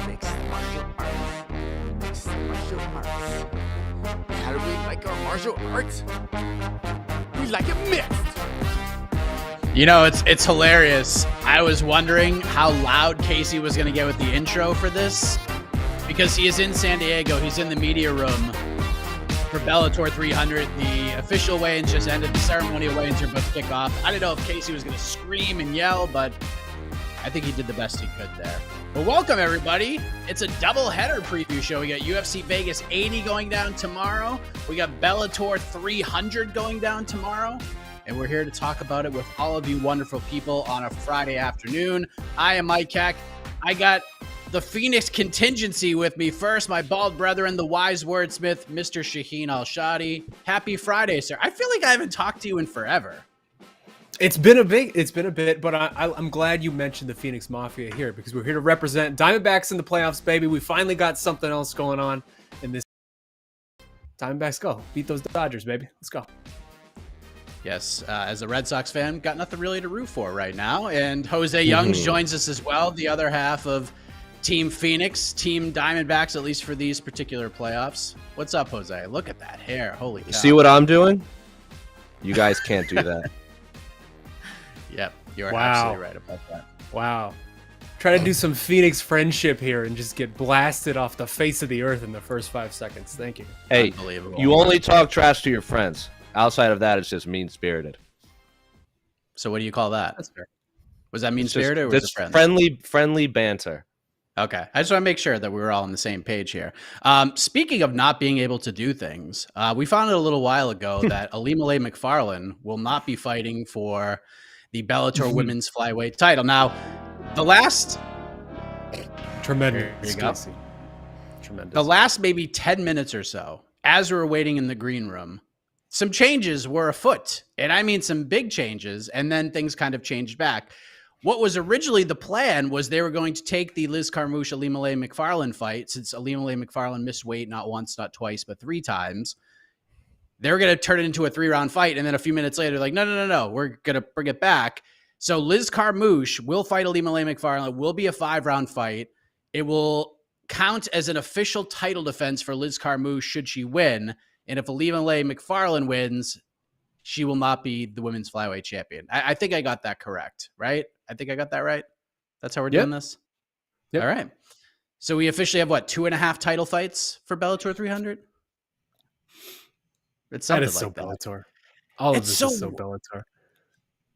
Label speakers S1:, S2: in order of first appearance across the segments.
S1: Mixed martial arts. Mixed martial arts. How do we like our martial arts? We like it mixed.
S2: You know, it's hilarious. I was wondering how loud Casey was going to get with the intro for this because he is in San Diego. He's in the media room for Bellator 300. The official weigh-ins just ended. The ceremonial weigh-ins are about to kick off. I didn't know if Casey was going to scream and yell, but I think he did the best he could there. But welcome, everybody. It's a double-header preview show. We got UFC Vegas 80 going down tomorrow. We got Bellator 300 going down tomorrow. And we're here to talk about it with all of you wonderful people on a Friday afternoon. I am Mike Keck. I got the Phoenix contingency with me first, my bald brethren, the wise wordsmith, Mr. Shaheen Al-Shatti. Happy Friday, sir. I feel like I haven't talked to you in forever.
S3: It's been a bit, but I'm glad you mentioned the Phoenix Mafia here because we're here to represent Diamondbacks in the playoffs, baby. We finally got something else going on in this. Diamondbacks go. Beat those Dodgers, baby. Let's go.
S2: Yes, as a Red Sox fan, got nothing really to root for right now. And José Youngs joins us as well, the other half of Team Phoenix, Team Diamondbacks, at least for these particular playoffs. What's up, Jose? Look at that hair. Holy cow.
S4: See what I'm doing? You guys can't do that.
S2: Yep, you're absolutely right about that.
S3: Wow. Try to do some Phoenix friendship here and just get blasted off the face of the earth in the first 5 seconds. Thank you.
S4: Hey,
S2: Unbelievable.
S4: you only talk trash to your friends. Outside of that, it's just mean-spirited.
S2: So what do you call that?
S3: That's fair.
S2: Was that mean-spirited or was it
S4: friendly banter?
S2: Okay. I just want to make sure that we were all on the same page here. Speaking of not being able to do things, we found out a little while ago that Ilima-Lei Macfarlane will not be fighting for the Bellator women's flyweight title. Now, the last...
S3: Tremendous.
S2: The last maybe 10 minutes or so, as we were waiting in the green room, some changes were afoot, and I mean some big changes, and then things kind of changed back. What was originally the plan was they were going to take the Liz Carmouche-Ilima-Lei Macfarlane fight, since Ilima-Lei Macfarlane missed weight not once, not twice, but 3 times. They were going to turn it into a 3-round fight, and then a few minutes later, like, no, we're going to bring it back. So Liz Carmouche will fight Ilima-Lei Macfarlane. It will be a 5-round fight. It will count as an official title defense for Liz Carmouche should she win. And if Ilima-Lei Macfarlane wins, she will not be the women's flyweight champion. I think I got that correct, right? I think I got that right. That's how we're doing this? Yep. All right. So we officially have, 2.5 title fights for Bellator 300? It's something
S3: that is
S2: like
S3: so
S2: that.
S3: Bellator. All of this is so Bellator.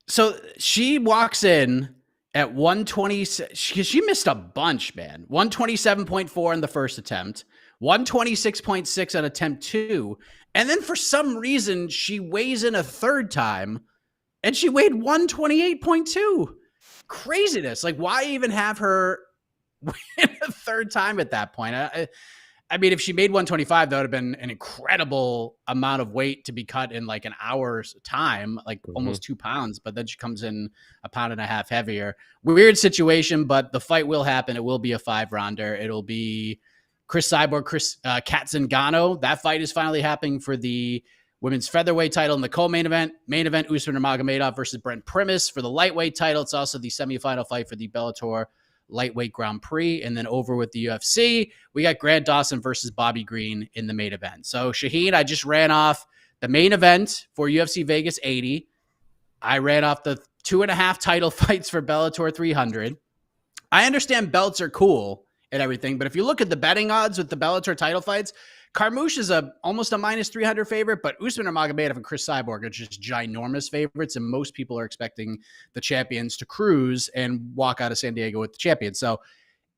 S2: So she walks in at 120. She missed a bunch, man. 127.4 in the first attempt. 126.6 on attempt 2. And then for some reason, she weighs in a third time and she weighed 128.2. Craziness. Like, why even have her win a third time at that point? I mean, if she made 125, that would have been an incredible amount of weight to be cut in like an hour's time, like almost 2 pounds. But then she comes in a pound and a half heavier. Weird situation, but the fight will happen. It will be a 5-rounder. It'll be Chris Kat Zingano. That fight is finally happening for the women's featherweight title in the co-main event. Main event, Usman Nurmagomedov versus Brent Primus for the lightweight title. It's also the semifinal fight for the Bellator lightweight Grand Prix. And then over with the UFC, we got Grant Dawson versus Bobby Green in the main event. So Shaheen, I just ran off the main event for UFC Vegas 80. I ran off the 2.5 title fights for Bellator 300. I understand belts are cool and everything, but if you look at the betting odds with the Bellator title fights, Carmouche is almost a minus 300 favorite, but Usman Nurmagomedov and Chris Cyborg are just ginormous favorites, and most people are expecting the champions to cruise and walk out of San Diego with the champion. So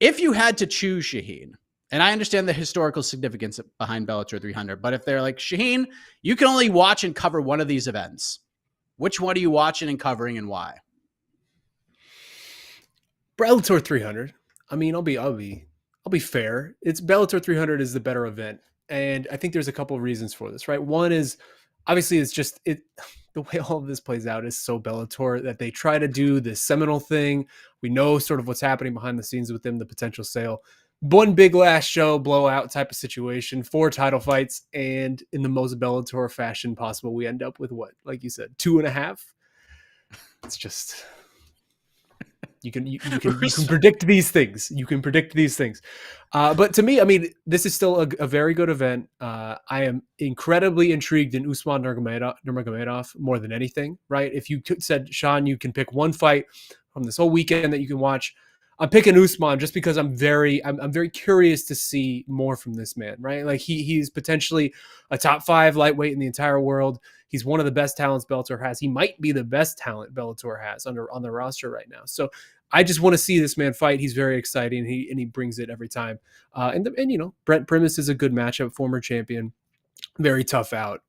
S2: if you had to choose, Shaheen, and I understand the historical significance behind Bellator 300, but if they're like, Shaheen, you can only watch and cover one of these events, which one are you watching and covering and why?
S3: Bellator 300. I mean, I'll be fair. It's Bellator 300 is the better event. And I think there's a couple of reasons for this, right? One is obviously it's just the way all of this plays out is so Bellator that they try to do this seminal thing. We know sort of what's happening behind the scenes with them, the potential sale. one big last show blowout type of situation, 4 title fights, and in the most Bellator fashion possible, we end up with what, like you said, 2.5. It's just you can predict these things. You can predict these things. But to me, I mean, this is still a very good event. I am incredibly intrigued in Usman Nurmagomedov more than anything. Right? If you said, Sean, you can pick one fight from this whole weekend that you can watch, I'm picking Usman just because I'm very curious to see more from this man, right? Like he's potentially a top 5 lightweight in the entire world. He's one of the best talents Bellator has. He might be the best talent Bellator has on the roster right now. So I just want to see this man fight. He's very exciting. He brings it every time. And you know, Brent Primus is a good matchup, former champion. Very tough out,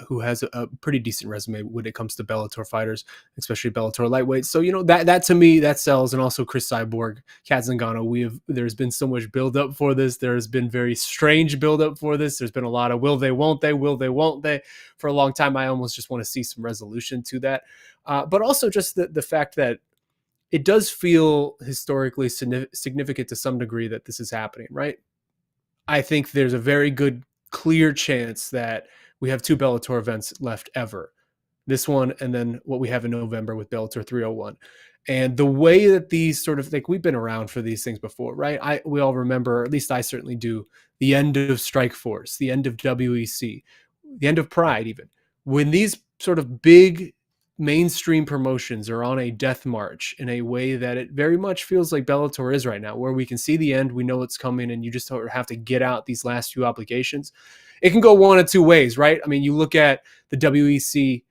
S3: who has a pretty decent resume when it comes to Bellator fighters, especially Bellator lightweight. So, you know, that to me, that sells. And also Chris Cyborg, Kat Zingano, there's been so much buildup for this. There's been very strange buildup for this. There's been a lot of will they, won't they for a long time. I almost just want to see some resolution to that. But also just the fact that it does feel historically significant to some degree that this is happening, right? I think there's a very good, clear chance that we have 2 Bellator events left ever. This one, and then what we have in November with Bellator 301. And the way that these sort of, like, we've been around for these things before, right? We all remember, at least I certainly do, the end of Strikeforce, the end of WEC, the end of Pride even. When these sort of big mainstream promotions are on a death march in a way that it very much feels like Bellator is right now, where we can see the end, we know it's coming, and you just have to get out these last few obligations. It can go one of two ways, right? I mean, you look at the WEC,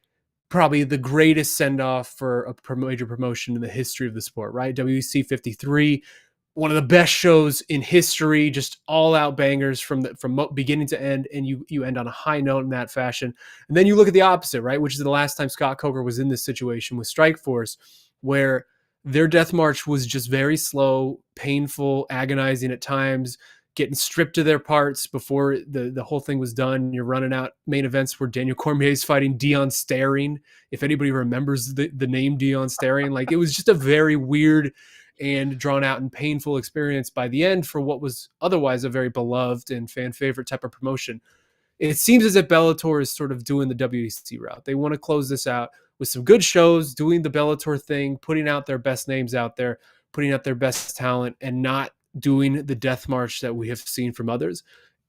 S3: probably the greatest send-off for a major promotion in the history of the sport, right? WEC 53, one of the best shows in history, just all-out bangers from beginning to end, and you end on a high note in that fashion. And then you look at the opposite, right, which is the last time Scott Coker was in this situation with Strikeforce, where their death march was just very slow, painful, agonizing at times, getting stripped of their parts before the whole thing was done. You're running out main events where Daniel Cormier is fighting Dion Staring. If anybody remembers the name Dion Staring, like, it was just a very weird and drawn out and painful experience by the end for what was otherwise a very beloved and fan favorite type of promotion. It seems as if Bellator is sort of doing the WEC route. They want to close this out with some good shows, doing the Bellator thing, putting out their best names out there, putting out their best talent, and not doing the death march that we have seen from others.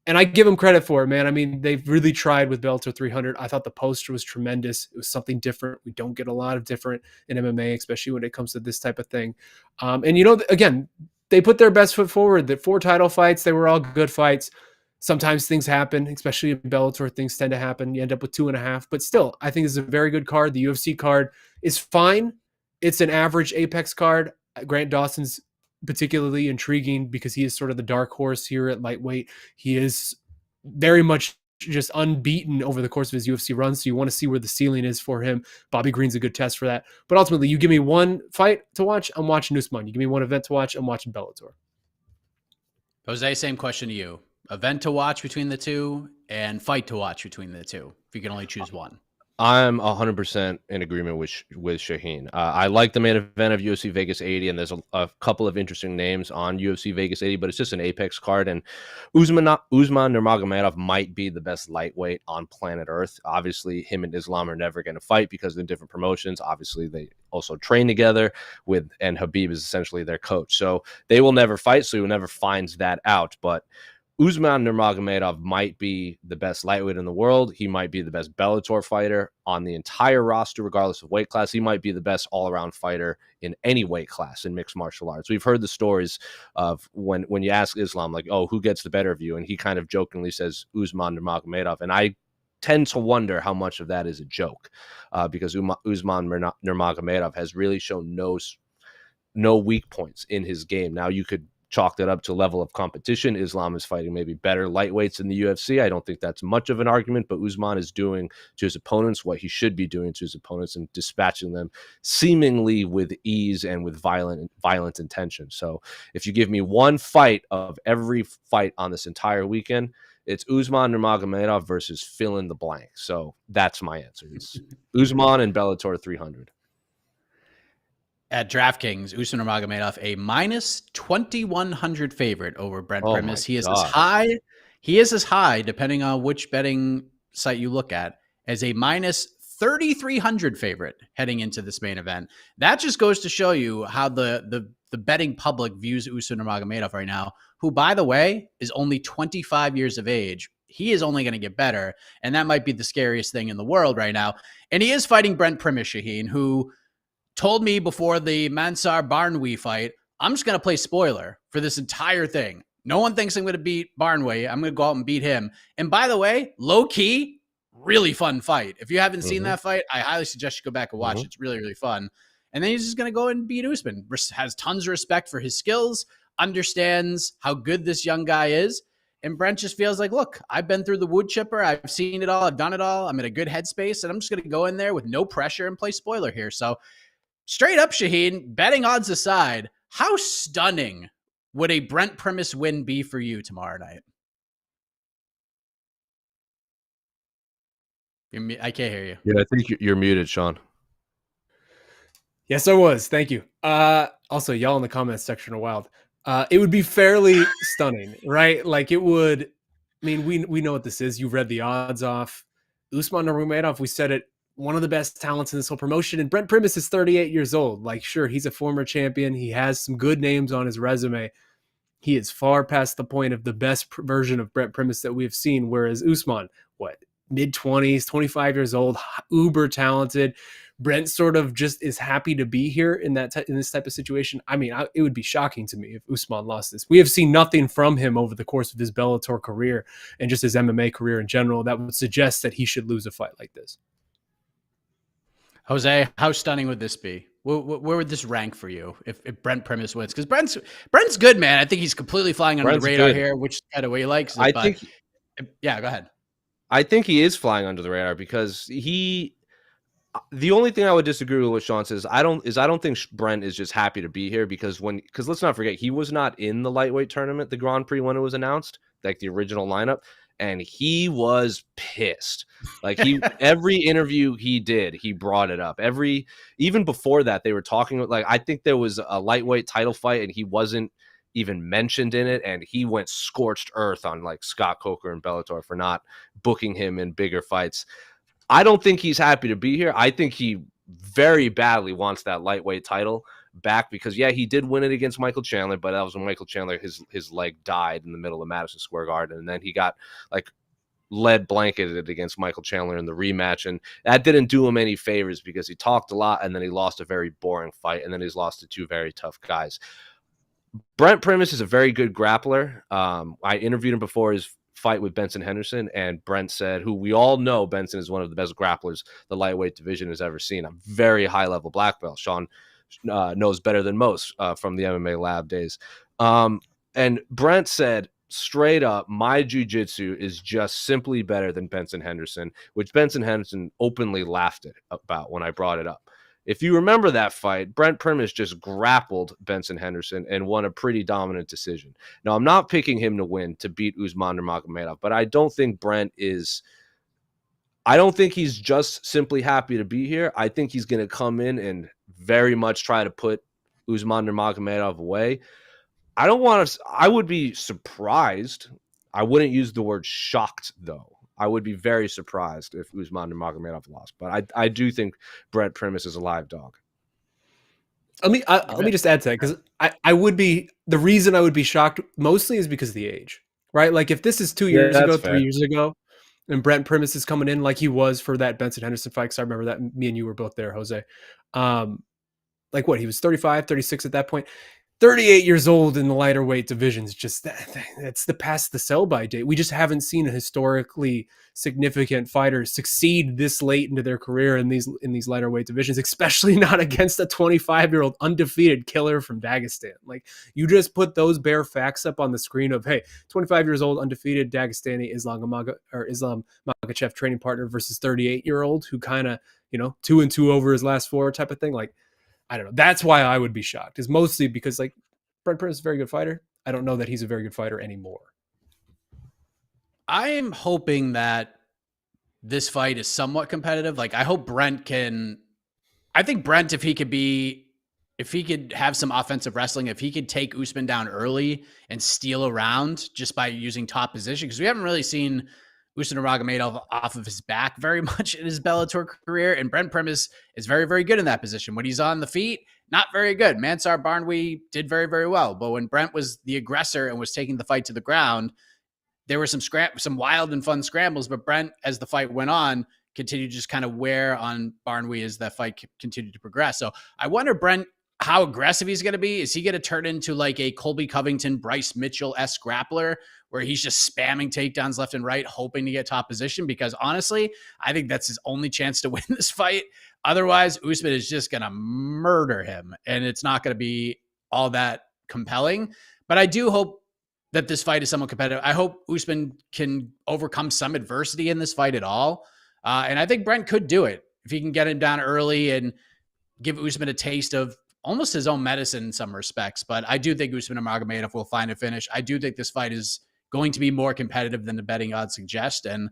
S3: And I give them credit for it, man. I mean, they've really tried with Bellator 300. I thought the poster was tremendous. It was something different. We don't get a lot of different in MMA, especially when it comes to this type of thing. And, you know, again, they put their best foot forward. The 4 title fights, they were all good fights. Sometimes things happen, especially in Bellator, things tend to happen. You end up with 2.5. But still, I think this is a very good card. The UFC card is fine. It's an average Apex card. Grant Dawson's particularly intriguing because he is sort of the dark horse here at lightweight. He is very much just unbeaten over the course of his UFC run, so you want to see where the ceiling is for him. Bobby Green's a good test for that. But ultimately, you give me one fight to watch, I'm watching Usman. You give me one event to watch, I'm watching Bellator.
S2: Jose, same question to you. Event to watch between the two and fight to watch between the two, if you can only choose one.
S4: I'm 100% in agreement with Shaheen. I like the main event of UFC Vegas 80, and there's a couple of interesting names on UFC Vegas 80, but it's just an Apex card. And Usman Nurmagomedov might be the best lightweight on planet Earth. Obviously, him and Islam are never going to fight because they're different promotions. Obviously, they also train together and Habib is essentially their coach. So they will never fight, so you'll never find that out. But Usman Nurmagomedov might be the best lightweight in the world. He might be the best Bellator fighter on the entire roster, regardless of weight class. He might be the best all-around fighter in any weight class in mixed martial arts. We've heard the stories of when you ask Islam, like, oh, who gets the better of you? And he kind of jokingly says Usman Nurmagomedov. And I tend to wonder how much of that is a joke because Usman Nurmagomedov has really shown no weak points in his game. Now, you could chalk that up to level of competition. Islam is fighting maybe better lightweights in the UFC. I don't think that's much of an argument, but Usman is doing to his opponents what he should be doing to his opponents and dispatching them seemingly with ease and with violent intention. So if you give me one fight of every fight on this entire weekend, it's Usman Nurmagomedov versus fill in the blank. So that's my answer. It's Usman and Bellator 300.
S2: at DraftKings, Usman Nurmagomedov a minus 2,100 favorite over Brent
S4: Oh my
S2: Primus. He is as
S4: God.
S2: high. He is as high, depending on which betting site you look at, as a minus 3,300 favorite heading into this main event. That just goes to show you how the betting public views Usman Nurmagomedov right now, who, by the way, is only 25 years of age. He is only going to get better, and that might be the scariest thing in the world right now. And he is fighting Brent Primus, Shaheen, who told me before the Mansar Barnwee fight, I'm just going to play spoiler for this entire thing. No one thinks I'm going to beat Barnway. I'm going to go out and beat him. And by the way, low key, really fun fight. If you haven't seen that fight, I highly suggest you go back and watch it. It's really, really fun. And then he's just going to go and beat Usman. Has tons of respect for his skills, understands how good this young guy is. And Brent just feels like, look, I've been through the wood chipper. I've seen it all. I've done it all. I'm in a good headspace. And I'm just going to go in there with no pressure and play spoiler here. So straight up, Shaheen, betting odds aside, how stunning would a Brent Primus win be for you tomorrow night? I can't hear you.
S4: Yeah, I think you're muted, Sean.
S3: Yes, I was. Thank you. Also, y'all in the comments section are wild. It would be fairly stunning, right? Like it would. I mean, we know what this is. You read the odds off. Usman Nurmagomedov, we said it, one of the best talents in this whole promotion. And Brent Primus is 38 years old. Like, sure, he's a former champion. He has some good names on his resume. He is far past the point of the best version of Brent Primus that we have seen. Whereas Usman, what, mid-20s, 25 years old, uber talented. Brent sort of just is happy to be here in this type of situation. I mean, it would be shocking to me if Usman lost this. We have seen nothing from him over the course of his Bellator career and just his MMA career in general that would suggest that he should lose a fight like this.
S2: Jose, how stunning would this be? Where would this rank for you if Brent Primus wins? Because Brent's good, man. I think he's completely flying under the radar here, which is kind of what he likes. Yeah, go ahead.
S4: I think he is flying under the radar because the only thing I would disagree with what Sean says, I don't think Brent is just happy to be here because let's not forget, he was not in the lightweight tournament, the Grand Prix, when it was announced, like the original lineup, and he was pissed. Like every interview he did, he brought it up. Even before that, they were talking, like, I think there was a lightweight title fight and he wasn't even mentioned in it, and he went scorched earth on like Scott Coker and Bellator for not booking him in bigger fights. I don't think he's happy to be here. I think he very badly wants that lightweight title back because, yeah, he did win it against Michael Chandler, but that was when Michael Chandler, his leg died in the middle of Madison Square Garden, and then he got like lead blanketed against Michael Chandler in the rematch, and that didn't do him any favors because he talked a lot, and then he lost a very boring fight, and then he's lost to two very tough guys. Brent Primus is a very good grappler. I interviewed him before his fight with Benson Henderson, and Brent said, who we all know Benson is one of the best grapplers the lightweight division has ever seen, a very high-level black belt. Sean knows better than most from the MMA lab days. And Brent said, straight up, my jiu-jitsu is just simply better than Benson Henderson, which Benson Henderson openly laughed about when I brought it up. If you remember that fight, Brent Primus just grappled Benson Henderson and won a pretty dominant decision. Now, I'm not picking him to win to beat Usman Nurmagomedov, but I don't think he's just simply happy to be here. I think he's going to come in and very much try to put Usman Nurmagomedov away. I would be surprised. I wouldn't use the word shocked, though. I would be very surprised if Usman Nurmagomedov lost, but I do think Brent Primus is a live dog.
S3: Let me just add to that, because I would be, the reason I would be shocked mostly is because of the age, right? Like if this is 2 years ago, 3 years ago, and Brent Primus is coming in like he was for that Benson Henderson fight, because I remember that me and you were both there, Jose. Like what, he was 35, 36 at that point. 38 years old in the lighter weight divisions, just that's the past the sell-by date. We just haven't seen a historically significant fighter succeed this late into their career in these lighter weight divisions, especially not against a 25-year-old undefeated killer from Dagestan. Like, you just put those bare facts up on the screen of, hey, 25 years old undefeated Dagestani Islam Makhachev training partner versus 38-year-old who kind of, 2-2 over his last four type of thing. Like, I don't know. That's why I would be shocked, is mostly because, like, Brent Primus is a very good fighter. I don't know that he's a very good fighter anymore.
S2: I'm hoping that this fight is somewhat competitive. Like, I hope Brent can, I think Brent, if he could be if he could have some offensive wrestling, if he could take Usman down early and steal around just by using top position, because we haven't really seen Usman Nurmagomedov off of his back very much in his Bellator career, and Brent Primus is very, very good in that position. When he's on the feet, not very good. Mansar Barnawi did very, very well, but when Brent was the aggressor and was taking the fight to the ground, there were some wild and fun scrambles, but Brent, as the fight went on, continued to just kind of wear on Barnawi as that fight continued to progress. So I wonder, Brent, how aggressive he's going to be. Is he going to turn into like a Colby Covington, Bryce Mitchell-esque grappler where he's just spamming takedowns left and right, hoping to get top position? Because honestly, I think that's his only chance to win this fight. Otherwise, Usman is just going to murder him, and it's not going to be all that compelling. But I do hope that this fight is somewhat competitive. I hope Usman can overcome some adversity in this fight at all. And I think Brent could do it if he can get him down early and give Usman a taste of almost his own medicine in some respects. But I do think Usman Nurmagomedov will find a finish. I do think this fight is going to be more competitive than the betting odds suggest. And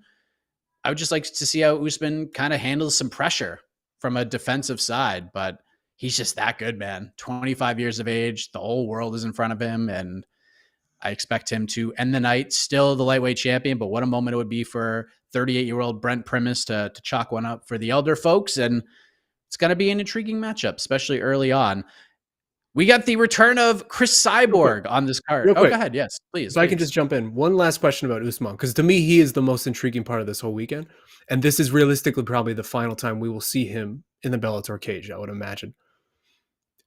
S2: I would just like to see how Usman kind of handles some pressure from a defensive side. But he's just that good, man. 25 years of age. The whole world is in front of him. And I expect him to end the night still the lightweight champion. But what a moment it would be for 38-year-old Brent Primus to chalk one up for the elder folks. And it's going to be an intriguing matchup, especially early on. We got the return of Chris Cyborg on this card. Oh, go ahead. Yes, please.
S3: So I can just jump in. One last question about Usman, because to me, he is the most intriguing part of this whole weekend. And this is realistically probably the final time we will see him in the Bellator cage, I would imagine.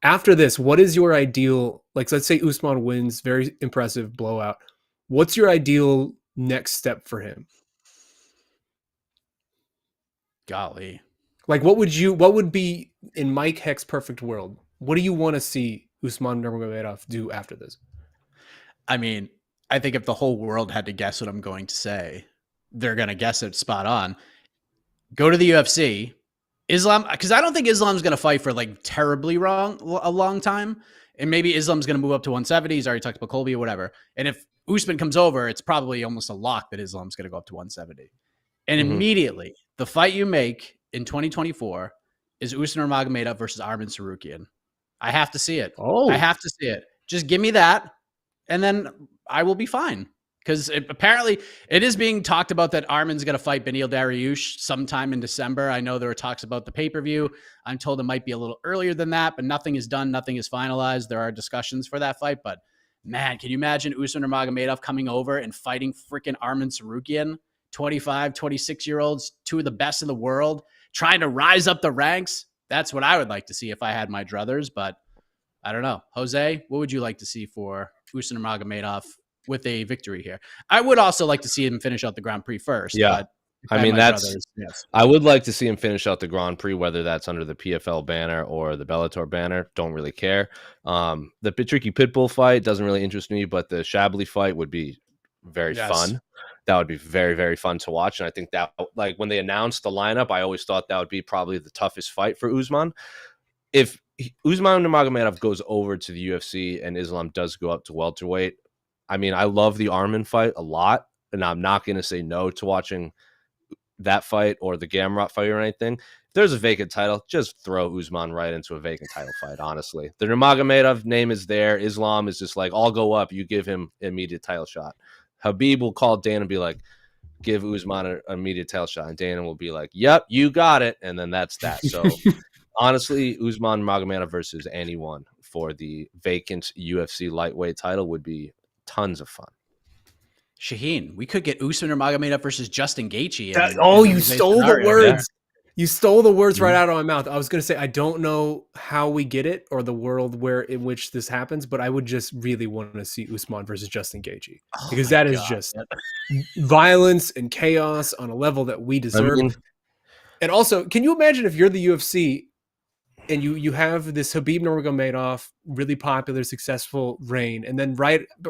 S3: After this, what is your ideal, like, let's say Usman wins, very impressive blowout. What's your ideal next step for him?
S2: Golly.
S3: Like, what would be in Mike Heck's perfect world? What do you want to see Usman Nurmagomedov do after this?
S2: I mean, I think if the whole world had to guess what I'm going to say, they're going to guess it spot on. Go to the UFC. Islam, because I don't think Islam's going to fight for like terribly a long time. And maybe Islam's going to move up to 170. He's already talked about Colby or whatever. And if Usman comes over, it's probably almost a lock that Islam's going to go up to 170. And immediately, the fight you make in 2024 is Usman Nurmagomedov versus Arman Tsarukyan. I have to see it.
S3: Oh,
S2: I have to see it. Just give me that, and then I will be fine. Because apparently it is being talked about that Arman's going to fight Beneil Dariush sometime in December. I know there were talks about the pay-per-view. I'm told it might be a little earlier than that, but nothing is done. Nothing is finalized. There are discussions for that fight. But, man, can you imagine Usman Nurmagomedov coming over and fighting freaking Arman Tsarukyan? 25, 26-year-olds, two of the best in the world, trying to rise up the ranks. That's what I would like to see if I had my druthers. But I don't know. Jose, what would you like to see for Usman Nurmagomedov with a victory here? I would also like to see him finish out the Grand Prix first.
S4: Yeah.
S2: But
S4: I mean,
S2: yes.
S4: I would like to see him finish out the Grand Prix, whether that's under the PFL banner or the Bellator banner. Don't really care. The Tricky Pitbull fight doesn't really interest me, but the Shabley fight would be very fun. That would be very, very fun to watch. And I think that, like, when they announced the lineup, I always thought that would be probably the toughest fight for Usman. If Usman Nurmagomedov goes over to the UFC and Islam does go up to welterweight, I mean, I love the Arman fight a lot, and I'm not going to say no to watching that fight or the Gamrot fight or anything. If there's a vacant title, just throw Usman right into a vacant title fight, honestly. The Nurmagomedov name is there. Islam is just like, I'll go up. You give him an immediate title shot. Habib will call Dan and be like, give Usman an immediate title shot. And Dan will be like, yep, you got it. And then that's that. So, honestly, Usman Nurmagomedov versus anyone for the vacant UFC lightweight title would be tons of fun.
S2: Shaheen, we could get Usman Nurmagomedov versus Justin Gaethje.
S3: You stole the words. You stole the words right out of my mouth. I was going to say, I don't know how we get it or the world in which this happens, but I would just really want to see Usman versus Justin Gaethje, because that is just violence and chaos on a level that we deserve. And also, can you imagine if you're the UFC and you have this Habib Nurmagomedov really popular, successful reign, and then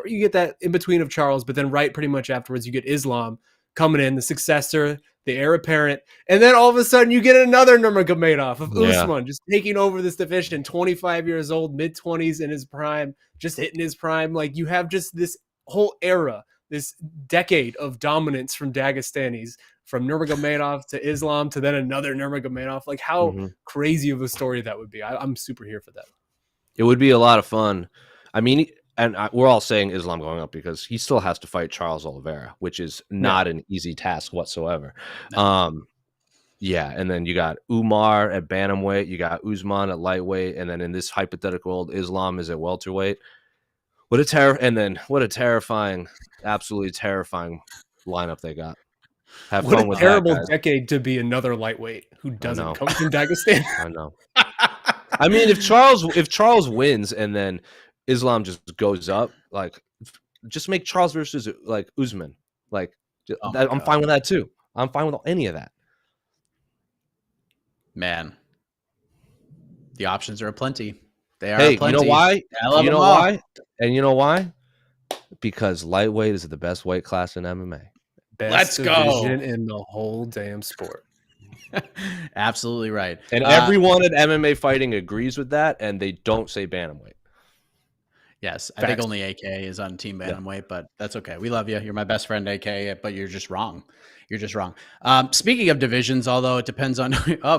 S3: you get that in between of Charles, but then pretty much afterwards you get Islam coming in, the successor, the heir apparent, and then all of a sudden you get another Nurmagomedov of Usman just taking over this division, 25 years old, mid-20s in his prime, just hitting his prime. Like, you have just this whole era, this decade of dominance from Dagestanis, from Nurmagomedov to Islam to then another Nurmagomedov. Like, how crazy of a story that would be. I'm super here for that.
S4: It would be a lot of fun. I mean, we're all saying Islam going up because he still has to fight Charles Oliveira, which is not an easy task whatsoever.
S2: No.
S4: Yeah, and then you got Umar at bantamweight, you got Usman at lightweight, and then in this hypothetical world, Islam is at welterweight. What a terrifying, absolutely terrifying lineup they got. Have
S3: What
S4: fun
S3: a
S4: with
S3: terrible
S4: that, guys.
S3: decade to be another lightweight who doesn't
S4: know.
S3: come from Dagestan.
S4: I know. I mean, if Charles wins and then Islam just goes up, like, just make Charles versus like Usman. Like, I'm fine with that too. I'm fine with any of that.
S2: Man, the options are aplenty. They are
S4: Hey,
S2: aplenty.
S4: you know why?
S2: You know why?
S4: And you know why? Because lightweight is the best weight class in MMA.
S3: Best
S2: Let's go.
S3: division in the whole damn sport.
S2: Absolutely right.
S4: And everyone at MMA fighting agrees with that, and they don't say bantamweight.
S2: Yes, I think only AK is on Team Bantamweight, but that's okay. We love you. You're my best friend, AK, but you're just wrong. You're just wrong. Speaking of divisions, although it depends on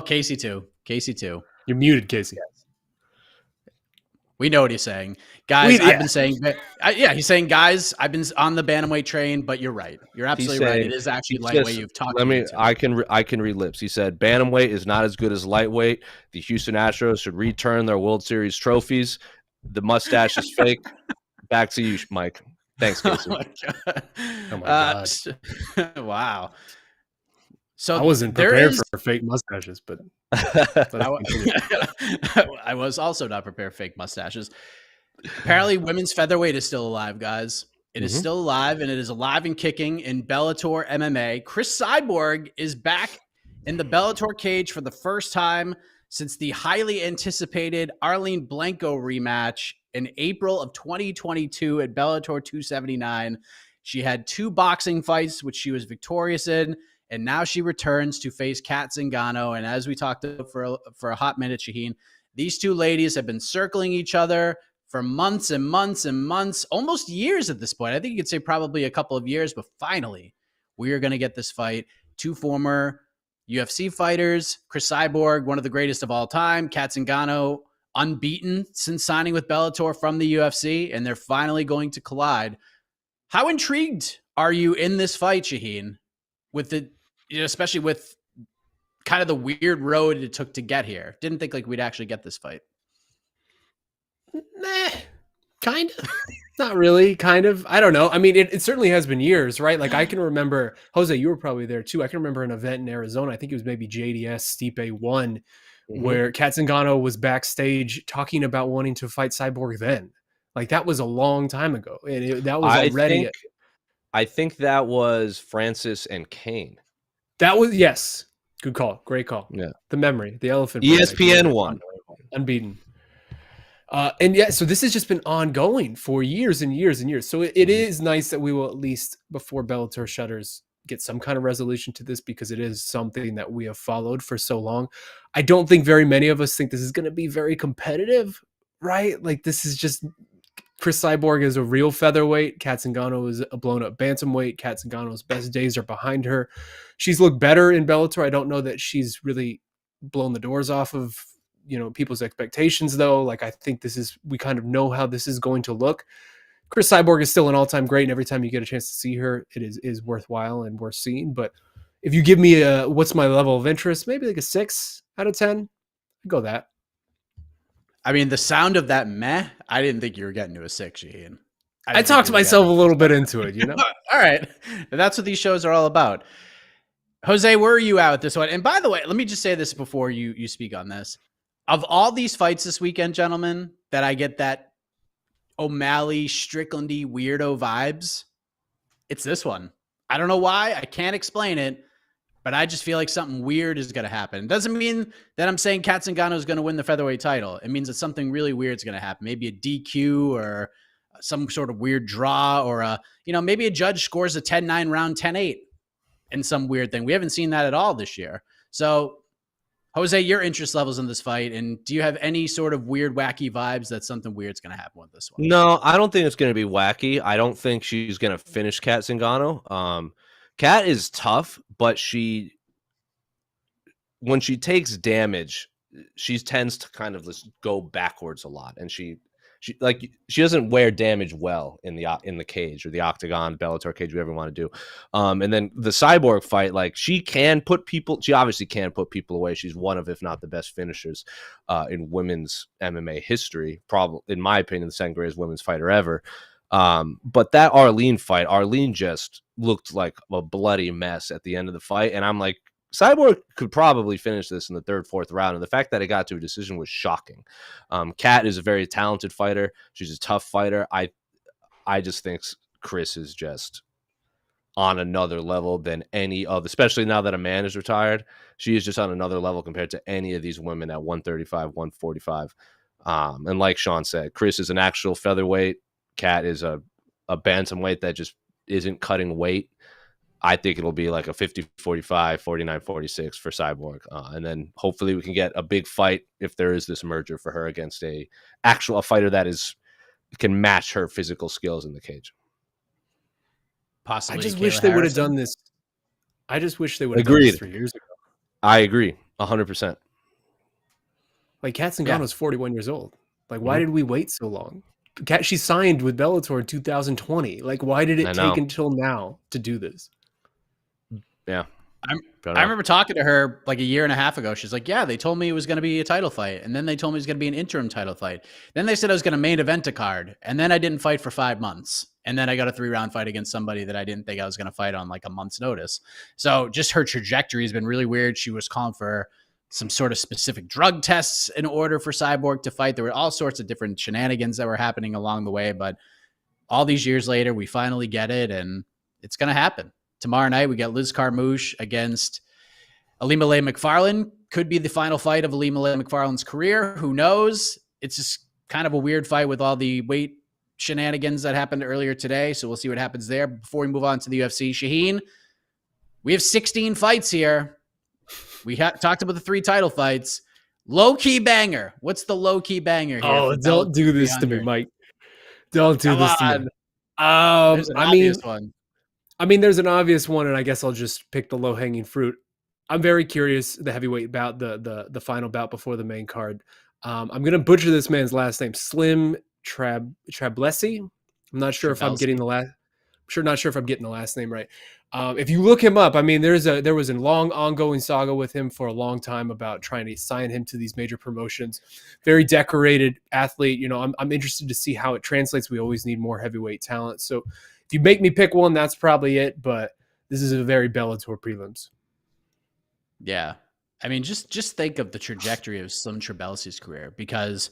S2: Casey too.
S3: You're muted, Casey.
S2: We know what he's saying. Guys, I've been saying he's saying, guys, I've been on the bantamweight train, but you're right. You're absolutely right. It is actually lightweight. You've talked
S4: I can read lips. He said bantamweight is not as good as lightweight. The Houston Astros should return their World Series trophies. The mustache is fake. Back to you, Mike. Thanks, Casey.
S3: Oh my God.
S2: Wow. So
S3: I wasn't prepared for fake mustaches, but
S2: I was also not prepared for fake mustaches. Apparently, women's featherweight is still alive, guys. It is still alive, and it is alive and kicking in Bellator MMA. Chris Cyborg is back in the Bellator cage for the first time since the highly anticipated Arlene Blanco rematch in April of 2022 at Bellator 279. She had 2 boxing fights, which she was victorious in, and now she returns to face Kat Zingano. And as we talked about for a hot minute, Shaheen, these two ladies have been circling each other for months and months and months, almost years at this point. I think you could say probably a couple of years, but finally, we are going to get this fight. 2 former UFC fighters, Chris Cyborg, one of the greatest of all time, Kat Zingano, unbeaten since signing with Bellator from the UFC, and they're finally going to collide. How intrigued are you in this fight, Shaheen, with especially with kind of the weird road it took to get here? Didn't think like we'd actually get this fight.
S3: Kind of. Not really, kind of. I don't know. I mean, it certainly has been years, right? Like I can remember, Jose, you were probably there too. I can remember an event in Arizona. I think it was maybe JDS Stipe 1, where Kat Zingano was backstage talking about wanting to fight Cyborg then. Like that was a long time ago. And that was already.
S4: I think that was Francis and Kane.
S3: That was, yes. Good call. Great call.
S4: Yeah.
S3: The memory, the elephant.
S4: ESPN 1.
S3: Unbeaten. And yeah, so this has just been ongoing for years and years and years. So it is nice that we will, at least before Bellator shutters, get some kind of resolution to this, because it is something that we have followed for so long. I don't think very many of us think this is going to be very competitive, right? Like this is just, Chris Cyborg is a real featherweight. Kat Zingano is a blown up bantamweight. Kat Zingano's best days are behind her. She's looked better in Bellator. I don't know that she's really blown the doors off of people's expectations, though. Like I think we kind of know how this is going to look. Chris Cyborg is still an all-time great, and every time you get a chance to see her, it is worthwhile and worth seeing. But if you give me what's my level of interest, maybe like a 6 out of 10, I'd go that.
S2: I mean, the sound of that meh, I didn't think you were getting to a 6, Shaheen.
S3: I talked myself a little bit into it,
S2: All right. That's what these shows are all about. Jose, where are you at with this one? And by the way, let me just say this before you speak on this. Of all these fights this weekend, gentlemen, that I get that O'Malley, Stricklandy, weirdo vibes, it's this one. I don't know why. I can't explain it, but I just feel like something weird is going to happen. It doesn't mean that I'm saying Kat Zingano is going to win the featherweight title. It means that something really weird is going to happen. Maybe a DQ or some sort of weird draw, or maybe a judge scores a 10-9 round 10-8 and some weird thing. We haven't seen that at all this year. So, Jose, your interest levels in this fight, and do you have any sort of weird, wacky vibes that something weird's going to happen with this one?
S4: No, I don't think it's going to be wacky. I don't think she's going to finish Kat Zingano. Kat is tough, but when she takes damage, she tends to kind of just go backwards a lot, and she doesn't wear damage well in the cage or the octagon, Bellator cage, whatever you want to do. And then the Cyborg fight, like she obviously can put people away. She's one of, if not the best finishers in women's MMA history, probably in my opinion, the second greatest women's fighter ever. But that Arlene just looked like a bloody mess at the end of the fight, and I'm like, Cyborg could probably finish this in the third, fourth round, and the fact that it got to a decision was shocking. Kat is a very talented fighter. She's a tough fighter. I just think Chris is just on another level than any of, especially now that a man is retired. She is just on another level compared to any of these women at 135, 145. And like Sean said, Chris is an actual featherweight. Kat is a bantamweight that just isn't cutting weight. I think it'll be like a 50-45, 49-46 for Cyborg. And then hopefully we can get a big fight if there is this merger for her against a fighter that can match her physical skills in the cage.
S2: Possibly.
S3: I just
S2: Kayla
S3: wish they would have
S2: Harrison.
S3: done this. I just wish they would have done this 3 years ago.
S4: I agree 100%.
S3: Like Kat Zingano's 41 years old. Like, why did we wait so long? She signed with Bellator in 2020. Like, why did it take until now to do this?
S4: Yeah.
S2: I remember talking to her like a year and a half ago. She's like, yeah, they told me it was going to be a title fight. And then they told me it was going to be an interim title fight. Then they said I was going to main event a card. And then I didn't fight for 5 months. And then I got a 3-round fight against somebody that I didn't think I was going to fight on like a month's notice. So just her trajectory has been really weird. She was calling for some sort of specific drug tests in order for Cyborg to fight. There were all sorts of different shenanigans that were happening along the way. But all these years later, we finally get it. And it's going to happen. Tomorrow night, we got Liz Carmouche against Alima Leigh McFarlane. Could be the final fight of Alima Leigh McFarlane's career. Who knows? It's just kind of a weird fight with all the weight shenanigans that happened earlier today. So we'll see what happens there. Before we move on to the UFC, Shaheen, we have 16 fights here. We talked about the 3 title fights. Low-key banger. What's the low-key banger here?
S3: Oh, don't do this to me, Mike. Don't do this to me.
S2: There's an obvious one.
S3: I mean, there's an obvious one, and I guess I'll just pick the low-hanging fruit. I'm very curious, the heavyweight bout, the final bout before the main card. I'm going to butcher this man's last name, Slim Trablesi. I'm not sure if I'm getting the last. Not sure if I'm getting the last name right. If you look him up, I mean, there was a long ongoing saga with him for a long time about trying to sign him to these major promotions. Very decorated athlete. You know, I'm interested to see how it translates. We always need more heavyweight talent. So if you make me pick one, that's probably it. But this is a very Bellator prelims.
S2: Yeah. I mean, just think of the trajectory of Slim Trablesi's career, because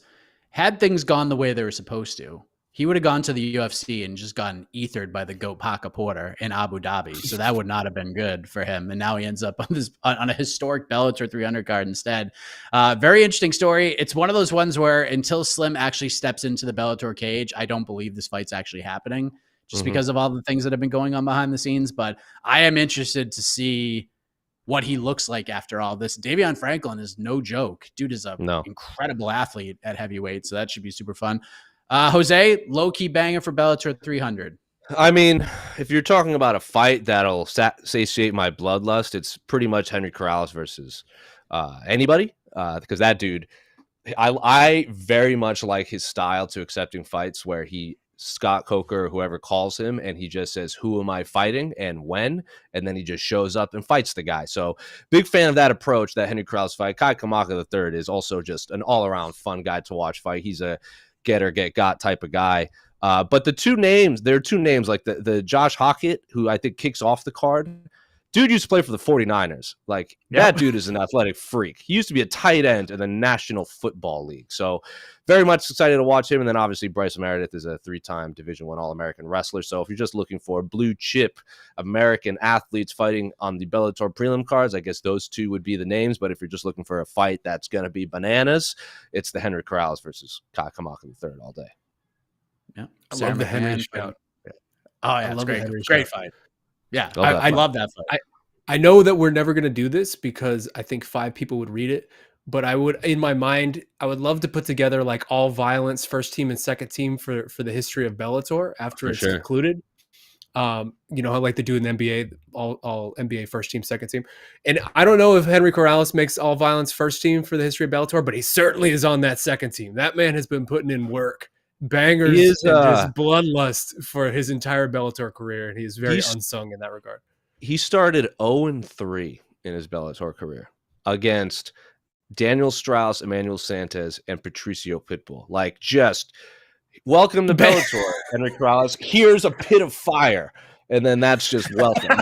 S2: had things gone the way they were supposed to, he would have gone to the UFC and just gotten ethered by the GOAT Paca Porter in Abu Dhabi. So that would not have been good for him. And now he ends up on a historic Bellator 300 card instead. Very interesting story. It's one of those ones where until Slim actually steps into the Bellator cage, I don't believe this fight's actually happening, just because of all the things that have been going on behind the scenes. But I am interested to see what he looks like after all this. Davion Franklin is no joke. Dude is incredible athlete at heavyweight. So that should be super fun. Jose, low-key banger for Bellator 300.
S4: I mean, if you're talking about a fight that'll satiate my bloodlust, it's pretty much Henry Corrales versus anybody, because that dude, I very much like his style to accepting fights where Scott Coker or whoever calls him and he just says, who am I fighting and when? And then he just shows up and fights the guy. So big fan of that approach, that Henry Corrales fight. Kai Kamaka III is also just an all-around fun guy to watch fight. He's a get or get got type of guy. But there are two names like the Josh Hockett, who I think kicks off the card. Dude used to play for the 49ers. Like, that dude is an athletic freak. He used to be a tight end in the National Football League. So very much excited to watch him. And then obviously Bryce Meredith is a 3-time Division I All-American wrestler. So if you're just looking for blue chip American athletes fighting on the Bellator prelim cards, I guess those two would be the names. But if you're just looking for a fight that's going to be bananas, it's the Henry Corrales versus Kai Kamaka III all day.
S2: Yeah.
S3: I love the Henry shout.
S2: Oh, yeah, it's great. Great fight. Yeah, I love that fight.
S3: I know that we're never going to do this because I think 5 people would read it, but I would, in my mind, I would love to put together like all violence first team and second team for the history of Bellator after it's concluded. Like they do in the NBA, all NBA first team, second team. And I don't know if Henry Corrales makes all violence first team for the history of Bellator, but he certainly is on that second team. That man has been putting in work, bangers,
S4: He is,
S3: and just bloodlust for his entire Bellator career, and he is very
S4: he's-
S3: unsung in that regard.
S4: He started 0-3 in his Bellator career against Daniel Strauss, Emmanuel Santos, and Patricio Pitbull. Like, just welcome to Bellator, Henry Corrales. Here's a pit of fire. And then that's just welcome.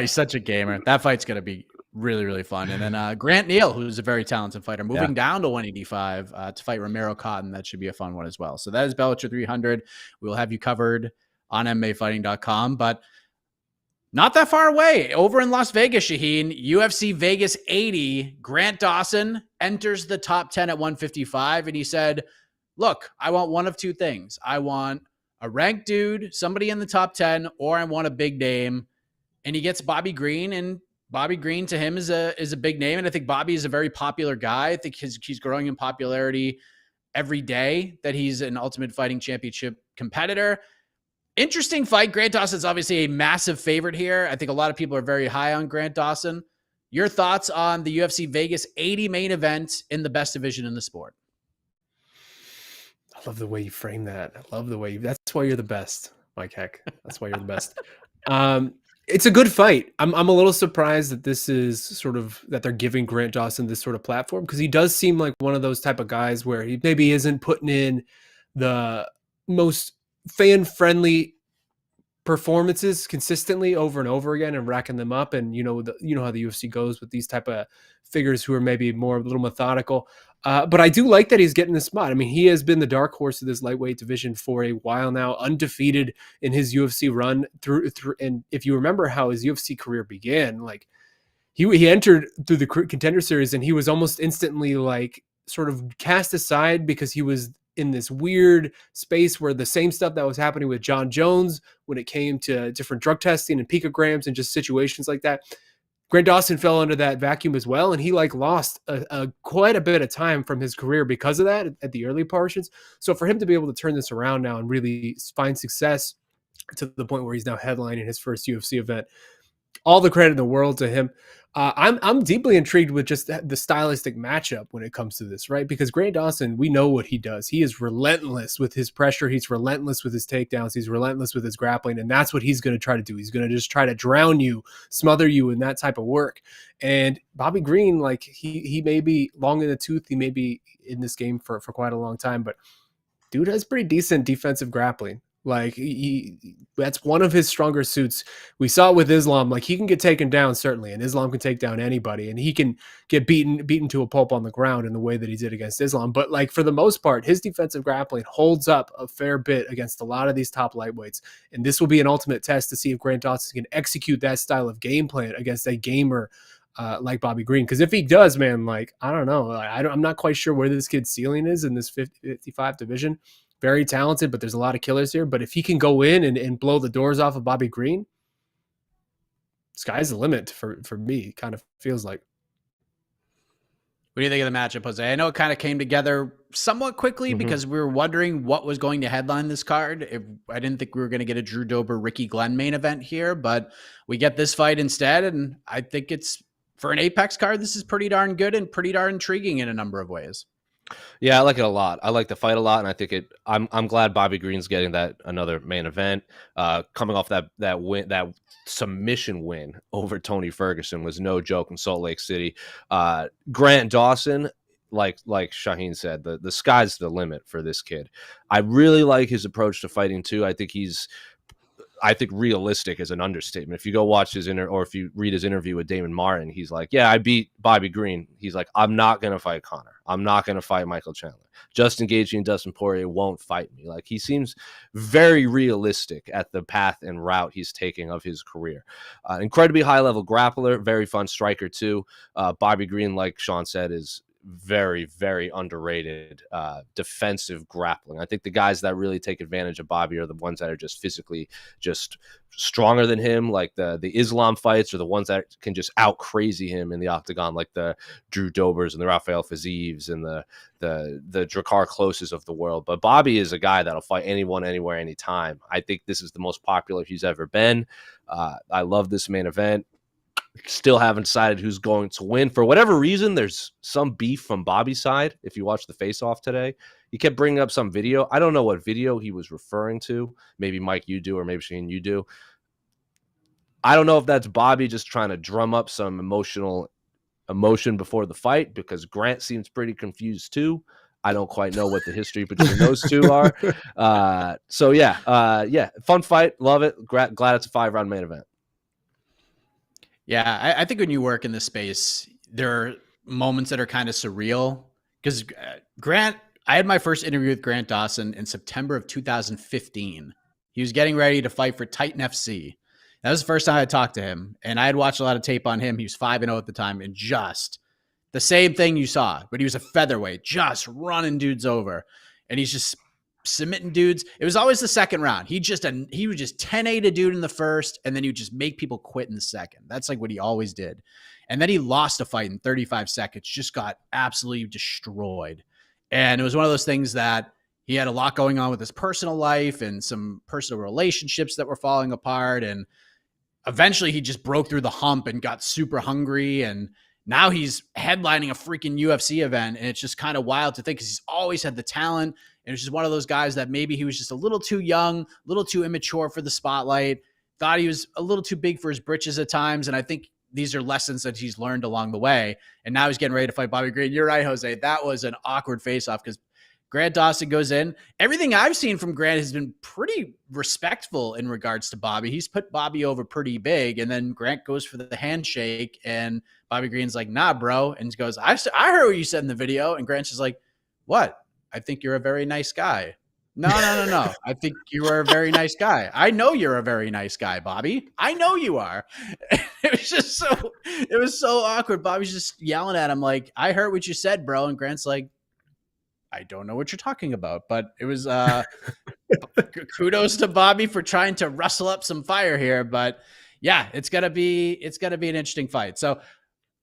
S2: He's such a gamer. That fight's going to be really, really fun. And then Grant Neal, who's a very talented fighter, moving down to 185 to fight Ramiro Cotton. That should be a fun one as well. So that is Bellator 300. We will have you covered on MMAfighting.com, but not that far away. Over in Las Vegas, Shaheen, UFC Vegas 80, Grant Dawson enters the top 10 at 155, and he said, look, I want one of two things. I want a ranked dude, somebody in the top 10, or I want a big name. And he gets Bobby Green, and Bobby Green to him is a big name. And I think Bobby is a very popular guy. I think he's growing in popularity every day that he's an Ultimate Fighting Championship competitor. Interesting fight. Grant Dawson's obviously a massive favorite here. I think a lot of people are very high on Grant Dawson. Your thoughts on the UFC Vegas 80 main event in the best division in the sport?
S3: I love the way you frame that. I love the way that's why you're the best, Mike Heck. That's why you're the best. It's a good fight. I'm a little surprised that this is that they're giving Grant Dawson this sort of platform, because he does seem like one of those type of guys where he maybe isn't putting in the most fan-friendly performances consistently over and over again and racking them up. And you know how the UFC goes with these type of figures who are maybe more a little methodical. But I do like that he's getting the spot. I mean, he has been the dark horse of this lightweight division for a while now, undefeated in his UFC run through. And if you remember how his UFC career began, like he entered through the Contender Series and he was almost instantly like sort of cast aside because he was in this weird space where the same stuff that was happening with John Jones when it came to different drug testing and picograms and just situations like that. Grant Dawson fell under that vacuum as well, and he lost quite a bit of time from his career because of that at the early portions. So for him to be able to turn this around now and really find success to the point where he's now headlining his first UFC event, all the credit in the world to him. I'm deeply intrigued with just the stylistic matchup when it comes to this, right? Because Grant Dawson, we know what he does. He is relentless with his pressure. He's relentless with his takedowns. He's relentless with his grappling. And that's what he's going to try to do. He's going to just try to drown you, smother you in that type of work. And Bobby Green, like he may be long in the tooth. He may be in this game for quite a long time, but dude has pretty decent defensive grappling. Like that's one of his stronger suits. We saw it with Islam. Like he can get taken down certainly, and Islam can take down anybody, and he can get beaten to a pulp on the ground in the way that he did against Islam. But like for the most part, his defensive grappling holds up a fair bit against a lot of these top lightweights. And this will be an ultimate test to see if Grant Dawson can execute that style of game plan against a gamer like Bobby Green. Because if he does, man, like I don't know, I'm not quite sure where this kid's ceiling is in this 55 division. Very talented, but there's a lot of killers here. But if he can go in and blow the doors off of Bobby Green, sky's the limit for me. It kind of feels like.
S2: What do you think of the matchup, Jose? I know it kind of came together somewhat quickly because we were wondering what was going to headline this card. I didn't think we were going to get a Drew Dober, Ricky Glenn main event here, but we get this fight instead. And I think it's, for an Apex card, this is pretty darn good and pretty darn intriguing in a number of ways.
S4: Yeah, I like it a lot. I like the fight a lot, and I think I'm glad Bobby Green's getting that another main event. Coming off that win, that submission win over Tony Ferguson was no joke in Salt Lake City. Grant Dawson, like Shaheen said, the sky's the limit for this kid. I really like his approach to fighting too. I think realistic is an understatement. If you go watch or if you read his interview with Damon Martin, he's like, yeah, I beat Bobby Green. He's like, I'm not going to fight Conor. I'm not going to fight Michael Chandler. Justin Gaethje and Dustin Poirier won't fight me. Like, he seems very realistic at the path and route he's taking of his career. Incredibly high level grappler, very fun striker too. Bobby Green, like Sean said, is very, very underrated defensive grappling. I think the guys that really take advantage of Bobby are the ones that are just physically just stronger than him, like the Islam fights, or the ones that can just out crazy him in the octagon, like the Drew Dobers and the Rafael Fizieves and the Drakkar Closes of the world. But Bobby is a guy that'll fight anyone, anywhere, anytime. I think this is the most popular he's ever been. I love this main event. Still haven't decided who's going to win. For whatever reason, there's some beef from Bobby's side. If you watch the face-off today, he kept bringing up some video. I don't know what video he was referring to. Maybe Mike, you do, or maybe Shaheen, you do. I don't know if that's Bobby just trying to drum up some emotion before the fight, because Grant seems pretty confused too. I don't quite know what the history between those two are. So yeah, fun fight. Love it. Glad it's a 5-round main event.
S2: Yeah, I think when you work in this space, there are moments that are kind of surreal, because I had my first interview with Grant Dawson in September of 2015. He was getting ready to fight for Titan FC. That was the first time I talked to him, and I had watched a lot of tape on him. He was 5-0 at the time, and just the same thing you saw, but he was a featherweight, just running dudes over, and he's just submitting dudes. It was always the second round. He would just 10-8 a dude in the first, and then he would just make people quit in the second. That's like what he always did. And then he lost a fight in 35 seconds, just got absolutely destroyed. And it was one of those things that he had a lot going on with his personal life and some personal relationships that were falling apart. And eventually he just broke through the hump and got super hungry. And now he's headlining a freaking UFC event. And it's just kind of wild to think, because he's always had the talent. And it's just one of those guys that maybe he was just a little too young, a little too immature for the spotlight, thought he was a little too big for his britches at times. And I think these are lessons that he's learned along the way. And now he's getting ready to fight Bobby Green. You're right, Jose. That was an awkward face-off, because Grant Dawson goes in. Everything I've seen from Grant has been pretty respectful in regards to Bobby. He's put Bobby over pretty big. And then Grant goes for the handshake, and Bobby Green's like, nah, bro. And he goes, I heard what you said in the video. And Grant's just like, what? I think you're a very nice guy. No. I think you are a very nice guy. I know you're a very nice guy, Bobby. I know you are. It was so awkward. Bobby's just yelling at him like, I heard what you said, bro. And Grant's like, I don't know what you're talking about. But it was kudos to Bobby for trying to rustle up some fire here. But yeah, it's gonna be an interesting fight. So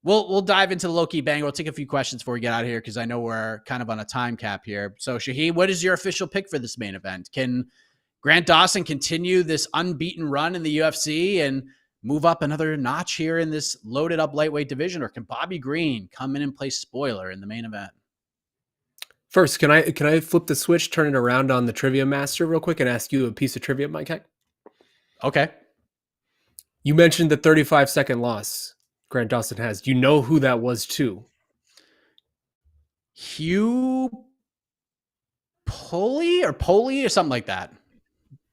S2: We'll dive into the low-key bang. We'll take a few questions before we get out of here, because I know we're kind of on a time cap here. So, Shaheen, what is your official pick for this main event? Can Grant Dawson continue this unbeaten run in the UFC and move up another notch here in this loaded-up lightweight division, or can Bobby Green come in and play spoiler in the main event?
S3: First, can I flip the switch, turn it around on the Trivia Master real quick, and ask you a piece of trivia, Mike Heck?
S2: Okay.
S3: You mentioned the 35-second loss Grant Dawson has. Do you know who that was to?
S2: Hugh Pulley or something like that.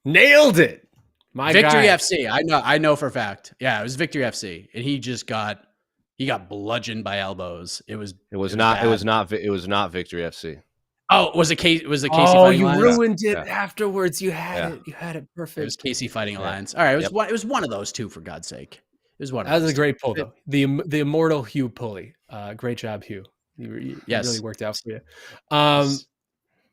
S3: Nailed it.
S2: Victory FC. I know for a fact. Yeah, it was Victory FC. And he got bludgeoned by elbows. It was not
S4: Victory FC.
S2: Oh, was it Casey Fighting Alliance?
S3: You ruined it afterwards. You had it perfect.
S2: It was Casey Fighting Alliance. All right, it was one of those two, for God's sake. That was a
S3: great pull, though. The immortal Hugh Pulley. Great job, Hugh. You really worked out for you.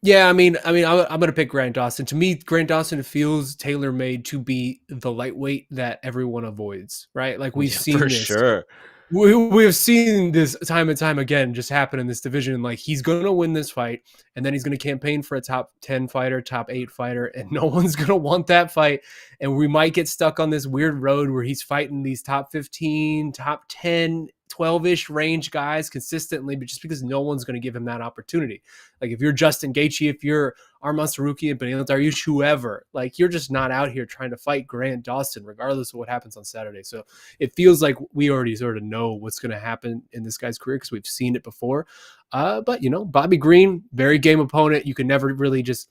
S3: Yeah, I mean, I'm going to pick Grant Dawson. To me, Grant Dawson feels tailor-made to be the lightweight that everyone avoids, right? Like we've seen this.
S4: Sure.
S3: We've seen this time and time again just happen in this division. Like, he's going to win this fight, and then he's going to campaign for a top 10 fighter, top 8 fighter, and no one's going to want that fight. And we might get stuck on this weird road where he's fighting these top 15, top 10, 12-ish range guys consistently, but just because no one's going to give him that opportunity. Like, if you're Justin Gaethje, if you're Arman Sarukian, Beneil Dariush, whoever, like, you're just not out here trying to fight Grant Dawson, regardless of what happens on Saturday. So it feels like we already sort of know what's going to happen in this guy's career because we've seen it before. But, Bobby Green, very game opponent. You can never really just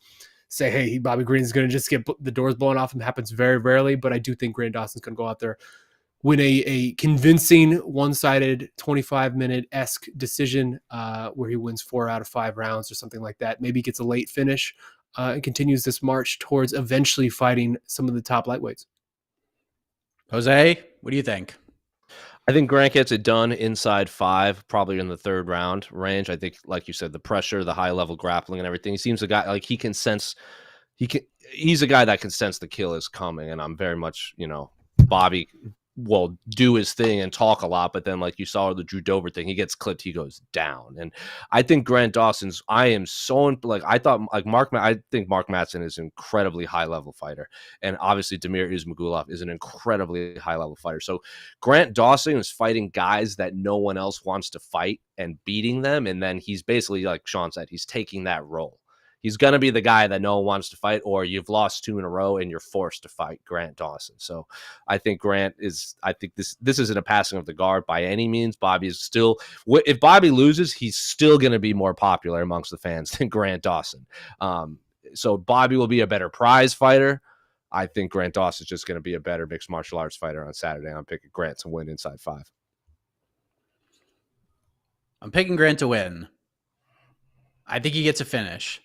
S3: say, hey, Bobby Green is going to just get the doors blown off him. It happens very rarely, but I do think Grant Dawson's going to go out there, win a convincing one-sided 25-minute-esque decision where he wins 4 out of 5 rounds or something like that. Maybe gets a late finish and continues this march towards eventually fighting some of the top lightweights.
S2: Jose, what do you think?
S4: I think Grant gets it done inside 5, probably in the 3rd round range. I think, like you said, the pressure, the high level grappling and everything. He seems a guy like he can sense he's a guy that can sense the kill is coming. And I'm very much, Bobby will do his thing and talk a lot, but then like you saw the Drew Dober thing, he gets clipped, he goes down. And I think Grant Dawson's I think Mark Madsen is an incredibly high level fighter. And obviously Damir Ismagulov is an incredibly high level fighter. So Grant Dawson is fighting guys that no one else wants to fight and beating them. And then he's basically, like Sean said, he's taking that role. He's going to be the guy that no one wants to fight, or you've lost 2 in a row and you're forced to fight Grant Dawson. So I think this isn't a passing of the guard by any means. Bobby is still, if Bobby loses, he's still going to be more popular amongst the fans than Grant Dawson. So Bobby will be a better prize fighter. I think Grant Dawson is just going to be a better mixed martial arts fighter on Saturday. I'm picking Grant to win inside 5.
S2: I'm picking Grant to win. I think he gets a finish.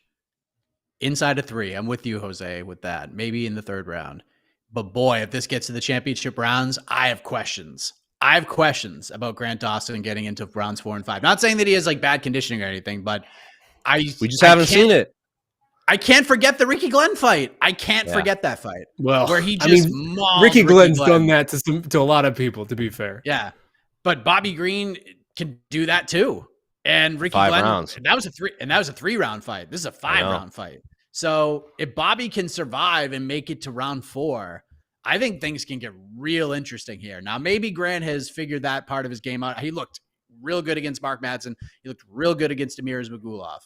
S2: Inside of 3, I'm with you, Jose, with that. Maybe in the 3rd round. But boy, if this gets to the championship rounds, I have questions. I have questions about Grant Dawson getting into rounds 4 and 5. Not saying that he has like bad conditioning or anything, but we just haven't seen it. I can't forget the Ricky Glenn fight. I can't forget that fight.
S3: Well,
S2: where he just mauled
S3: Ricky Glenn's done that to a lot of people, to be fair.
S2: Yeah. But Bobby Green can do that too. And Ricky
S4: 5
S2: Glenn,
S4: rounds.
S2: that was a 3-round fight. This is a 5-round fight. So if Bobby can survive and make it to round 4, I think things can get real interesting here. Now, maybe Grant has figured that part of his game out. He looked real good against Mark Madsen. He looked real good against Damir Ismagulov.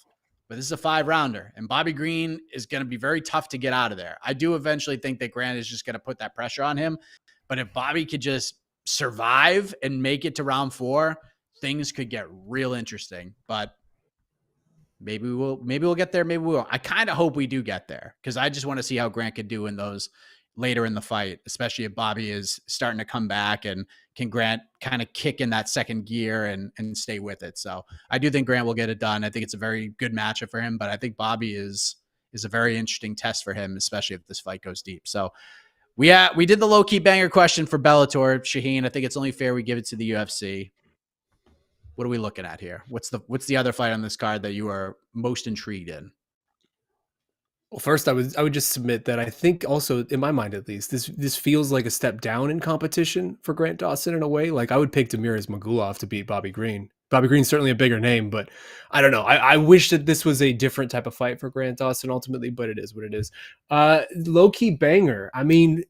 S2: But this is a 5-rounder, and Bobby Green is going to be very tough to get out of there. I do eventually think that Grant is just going to put that pressure on him. But if Bobby could just survive and make it to round 4, things could get real interesting. But maybe we'll get there. Maybe we won't. I kind of hope we do get there because I just want to see how Grant could do in those later in the fight, especially if Bobby is starting to come back, and can Grant kind of kick in that second gear and stay with it. So I do think Grant will get it done. I think it's a very good matchup for him, but I think Bobby is a very interesting test for him, especially if this fight goes deep. So we did the low key banger question for Bellator, Shaheen. I think it's only fair we give it to the UFC. What are we looking at here? What's the other fight on this card that you are most intrigued in?
S3: Well, first I would just submit that I think also, in my mind at least, this feels like a step down in competition for Grant Dawson in a way. Like I would pick Damir Ismagulov to beat Bobby Green. Bobby Green's certainly a bigger name, but I don't know. I wish that this was a different type of fight for Grant Dawson ultimately, but it is what it is. Low key banger. I mean,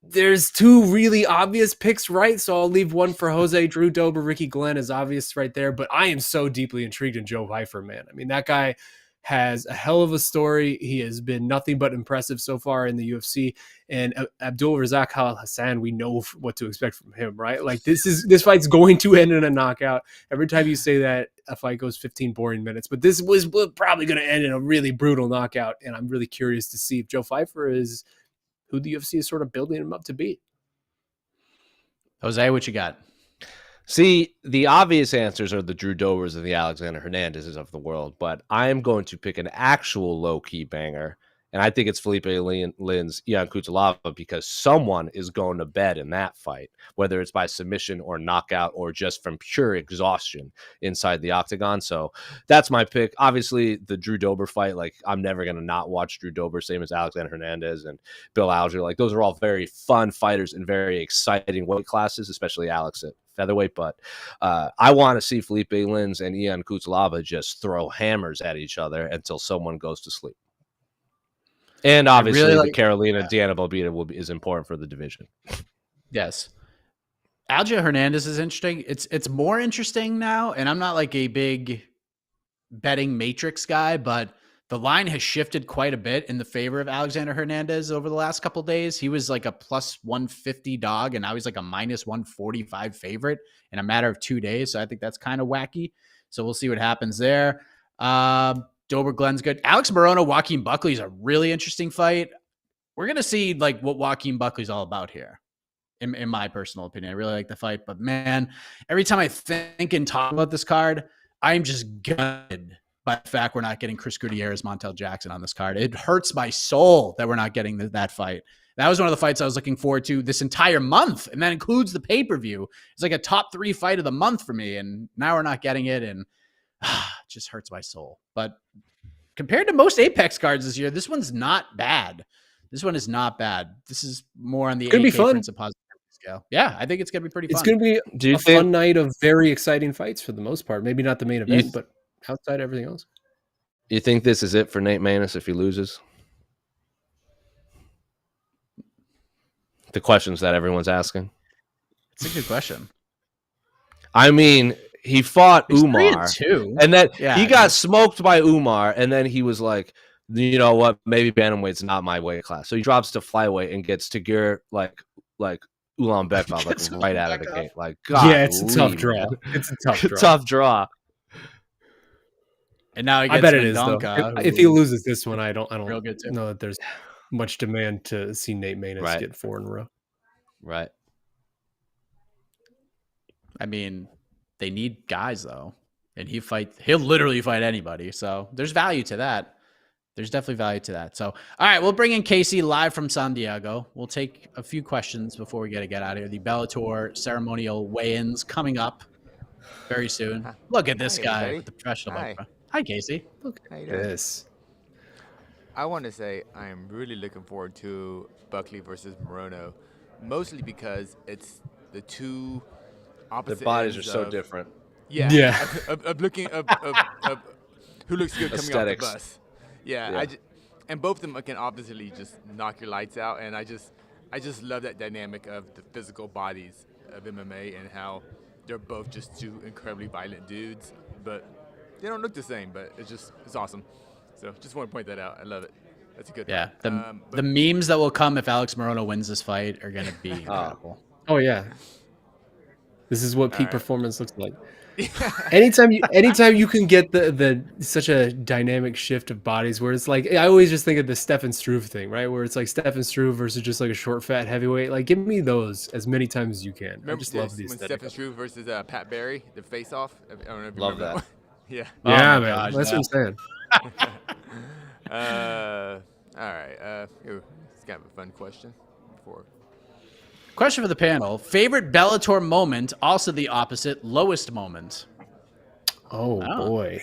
S3: there's 2 really obvious picks, right? So I'll leave one for Jose. Drew Dober, Ricky Glenn is obvious right there, but I am so deeply intrigued in Joe Vifer, man. I mean, that guy has a hell of a story. He has been nothing but impressive so far in the UFC. And Abdul Razak Al Hassan, we know what to expect from him, right? Like this fight's going to end in a knockout. Every time you say that, a fight goes 15 boring minutes, but this was probably going to end in a really brutal knockout. And I'm really curious to see if Joe Vifer is who the UFC is sort of building him up to be.
S2: Jose, what you got?
S4: See, the obvious answers are the Drew Dobers and the Alexander Hernandezes of the world, but I am going to pick an actual low-key banger, and I think it's Felipe Lin's Ian Cutelaba, because someone is going to bed in that fight, whether it's by submission or knockout or just from pure exhaustion inside the octagon. So that's my pick. Obviously, the Drew Dober fight, like I'm never going to not watch Drew Dober, same as Alexander Hernandez and Bill Alger. Like those are all very fun fighters in very exciting weight classes, especially Alex at featherweight. But I want to see Felipe Lins and Ian Cutelaba just throw hammers at each other until someone goes to sleep. And obviously, really the Carolina Deanna Belbita is important for the division.
S2: Yes. Alger Hernandez is interesting. It's more interesting now, and I'm not like a big betting matrix guy, but the line has shifted quite a bit in the favor of Alexander Hernandez over the last couple of days. He was like a plus 150 dog, and now he's like a minus 145 favorite in a matter of 2 days. So I think that's kind of wacky. So we'll see what happens there. Dober Glenn's good. Alex Morono, Joaquin Buckley is a really interesting fight. We're going to see like what Joaquin Buckley's all about here, in my personal opinion. I really like the fight, but man, every time I think and talk about this card, I'm just gutted by the fact we're not getting Chris Gutierrez, Montel Jackson on this card. It hurts my soul that we're not getting that fight. That was one of the fights I was looking forward to this entire month, and that includes the pay-per-view. It's like a top 3 fight of the month for me, and now we're not getting it, and it just hurts my soul. But compared to most Apex cards this year, this one's not bad. This one is not bad. This is more on the
S3: Gonna be
S2: 8K
S3: fun.
S2: Prince of Positivity scale. Yeah, I think it's going to be pretty fun.
S3: It's going to be
S4: Do you
S3: a
S4: think-
S3: fun night of very exciting fights for the most part. Maybe not the main event, but outside everything else.
S4: You think this is it for Nate Maness if he loses? The questions that everyone's asking.
S2: It's a good question.
S4: I mean, he fought
S2: He's
S4: Umar,
S2: 3-2.
S4: and then
S2: Yeah,
S4: he got smoked by Umar, and then he was like, you know what? Maybe bantamweight's not my weight class. So he drops to flyweight and gets Tagir like Ulanbekov like right out of the gate. Like, God,
S3: Yeah, it's a tough draw.
S4: man.
S3: It's a tough draw.
S4: Tough draw.
S2: And now he gets
S3: I bet it is though.
S2: Mendonca,
S3: If he loses this one, I don't
S2: real good too.
S3: know that there's much demand to see Nate Maness
S4: Right.
S3: get 4 in a row.
S4: Right.
S2: I mean, they need guys though, and he'll literally fight anybody. So there's value to that. There's definitely value to that. So, all right, we'll bring in Casey live from San Diego. We'll take a few questions before we get out of here. The Bellator ceremonial weigh-ins coming up very soon. Look at this
S1: Hi,
S2: guy
S1: everybody.
S2: with the professional
S1: Hi.
S2: background. Hi, Casey.
S1: How you doing?
S3: Yes.
S1: I want to say I am really looking forward to Buckley versus Morono, mostly because it's the two opposite.
S4: Their bodies are
S1: ends
S4: so
S1: of-
S4: different.
S1: Yeah.
S3: Yeah.
S1: Of looking of who looks good coming
S4: Aesthetics.
S1: off the bus. Yeah.
S4: Yeah.
S1: And both of them can obviously just knock your lights out, and I just love that dynamic of the physical bodies of MMA and how they're both just two incredibly violent dudes, but they don't look the same. But it's awesome. So just want to point that out. I love it. That's a good
S2: Yeah,
S1: fight.
S2: the memes that will come if Alex Morono wins this fight are going to be incredible.
S3: Oh yeah. This is what peak
S1: right.
S3: performance looks like. Anytime you can get the such a dynamic shift of bodies where it's like I always just think of the Stefan Struve thing, right? Where it's like Stefan Struve versus just like a short fat heavyweight. Like give me those as many times as you can. I
S1: Remember
S3: just love
S1: this,
S3: these.
S1: when Stephen Struve versus Pat Barry, the face-off? I don't know if you
S4: Love
S1: remember
S4: that.
S1: one. Yeah.
S2: Oh
S3: Yeah,
S2: my
S3: man.
S2: gosh,
S3: That's
S2: yeah.
S3: what I'm saying.
S1: All right. Here, it's kind of a fun question.
S2: Question for the panel. Favorite Bellator moment, also the opposite, lowest moment.
S3: Oh
S2: Oh.
S3: boy.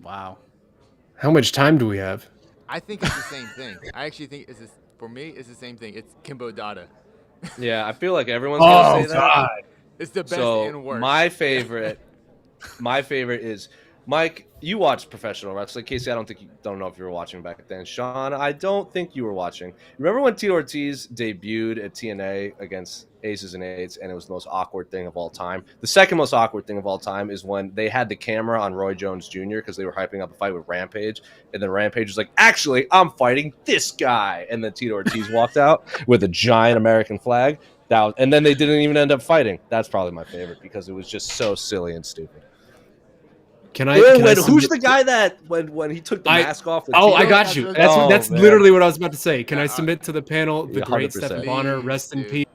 S2: Wow.
S3: How much time do we have?
S1: I think it's the same thing. I actually think for me, it's the same thing. It's Kimbo Dada.
S4: Yeah, I feel like everyone's gonna say that.
S1: It's the best
S4: So
S1: and worst.
S4: my favorite is Mike. You watched professional wrestling, Casey. I don't know if you were watching back then. Sean, I don't think you were watching. Remember when Tito Ortiz debuted at TNA against Aces and Eights, and it was the most awkward thing of all time? The second most awkward thing of all time is when they had the camera on Roy Jones Jr. because they were hyping up a fight with Rampage, and then Rampage was like, "Actually, I'm fighting this guy," and then Tito Ortiz walked out with a giant American flag. And then they didn't even end up fighting. That's probably my favorite because it was just so silly and stupid.
S3: Can I
S4: Who's
S3: submit-
S4: the guy that when he took the mask off? with
S3: Oh,
S4: Tito?
S3: I got you.
S1: Oh,
S3: That's
S4: man.
S3: literally what I was about to say. Can I submit to the panel the
S4: Yeah,
S3: great
S4: 100%.
S3: Stephen Bonner,
S1: Please,
S3: rest in
S1: dude.
S3: peace,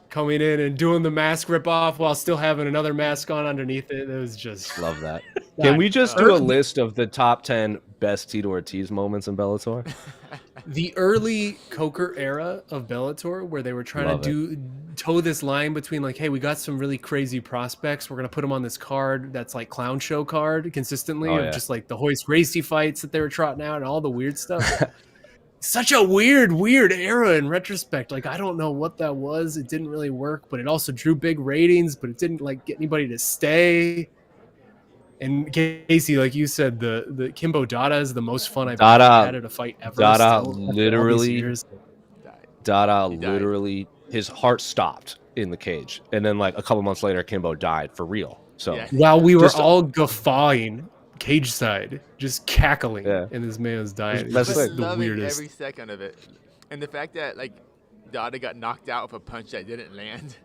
S3: coming in and doing the mask rip off while still having another mask on underneath it? It was just
S4: Love that. Can we just do a list of the top 10 best Tito Ortiz moments in Bellator?
S3: the early Coker era of Bellator, where they were trying
S4: Love
S3: to toe this line between like, hey, we got some really crazy prospects. We're gonna put them on this card that's like clown show card consistently
S4: Oh,
S3: of
S4: yeah.
S3: just like the Hoist Gracie fights that they were trotting out and all the weird stuff. Such a weird era in retrospect. Like I don't know what that was. It didn't really work, but it also drew big ratings, but it didn't like get anybody to stay. And Casey, like you said, the Kimbo Dada is the most fun I've
S4: Dada-
S3: ever had at a fight ever.
S4: Dada
S3: still, after all these
S4: literally-
S3: years.
S4: Dada
S1: He died.
S4: literally, his heart stopped in the cage. And then like a couple months later, Kimbo died for real. So
S1: Yeah.
S3: While we were
S4: Just-
S3: all guffawing cage side, just cackling,
S4: Yeah.
S3: and this man's dying. It's
S4: That's
S3: just
S4: like
S3: the
S1: loving
S3: weirdest.
S1: every second of it, and the fact that like Dada got knocked out with a punch that didn't land.